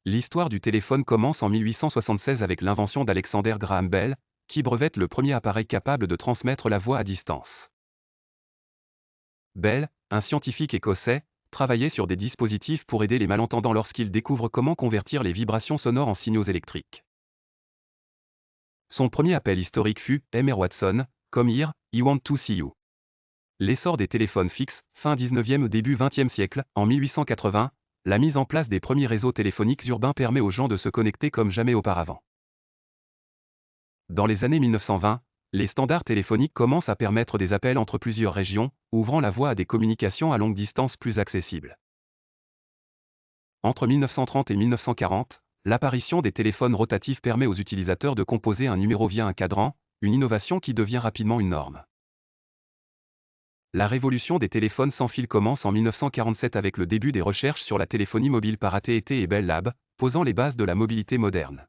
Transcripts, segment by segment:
L'histoire du téléphone commence en 1876 avec l'invention d'Alexander Graham Bell, qui brevette le premier appareil capable de transmettre la voix à distance. Bell, un scientifique écossais, travaillait sur des dispositifs pour aider les malentendants lorsqu'il découvre comment convertir les vibrations sonores en signaux électriques. Son premier appel historique fut « Mr. Watson, come here, I want to see you ». L'essor des téléphones fixes, fin 19e début 20e siècle, en 1880, la mise en place des premiers réseaux téléphoniques urbains permet aux gens de se connecter comme jamais auparavant. Dans les années 1920, les standards téléphoniques commencent à permettre des appels entre plusieurs régions, ouvrant la voie à des communications à longue distance plus accessibles. Entre 1930 et 1940, l'apparition des téléphones rotatifs permet aux utilisateurs de composer un numéro via un cadran, une innovation qui devient rapidement une norme. La révolution des téléphones sans fil commence en 1947 avec le début des recherches sur la téléphonie mobile par AT&T et Bell Labs, posant les bases de la mobilité moderne.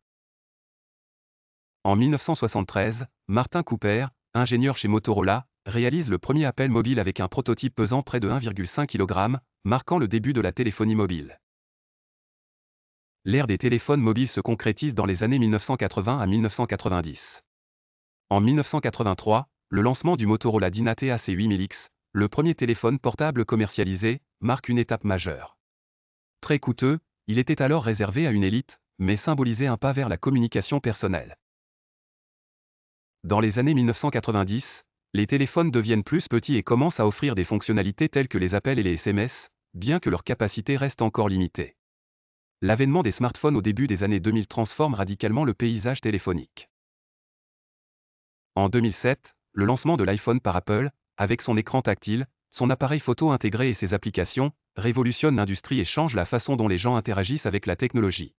En 1973, Martin Cooper, ingénieur chez Motorola, réalise le premier appel mobile avec un prototype pesant près de 1,5 kg, marquant le début de la téléphonie mobile. L'ère des téléphones mobiles se concrétise dans les années 1980 à 1990. En 1983, le lancement du Motorola Dynat AC8000X, le premier téléphone portable commercialisé, marque une étape majeure. Très coûteux, il était alors réservé à une élite, mais symbolisait un pas vers la communication personnelle. Dans les années 1990, les téléphones deviennent plus petits et commencent à offrir des fonctionnalités telles que les appels et les SMS, bien que leur capacité reste encore limitée. L'avènement des smartphones au début des années 2000 transforme radicalement le paysage téléphonique. En 2007, le lancement de l'iPhone par Apple, avec son écran tactile, son appareil photo intégré et ses applications, révolutionne l'industrie et change la façon dont les gens interagissent avec la technologie.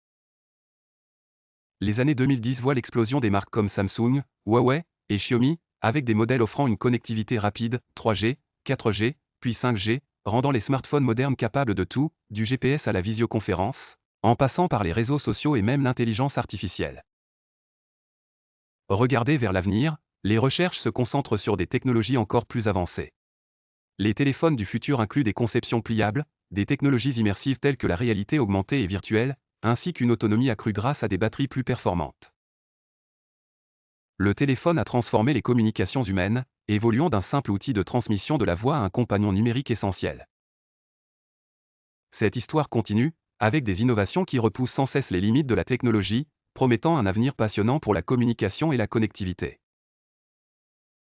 Les années 2010 voient l'explosion des marques comme Samsung, Huawei et Xiaomi, avec des modèles offrant une connectivité rapide, 3G, 4G, puis 5G, rendant les smartphones modernes capables de tout, du GPS à la visioconférence, en passant par les réseaux sociaux et même l'intelligence artificielle. Regardez vers l'avenir, les recherches se concentrent sur des technologies encore plus avancées. Les téléphones du futur incluent des conceptions pliables, des technologies immersives telles que la réalité augmentée et virtuelle, ainsi qu'une autonomie accrue grâce à des batteries plus performantes. Le téléphone a transformé les communications humaines, évoluant d'un simple outil de transmission de la voix à un compagnon numérique essentiel. Cette histoire continue, avec des innovations qui repoussent sans cesse les limites de la technologie, promettant un avenir passionnant pour la communication et la connectivité.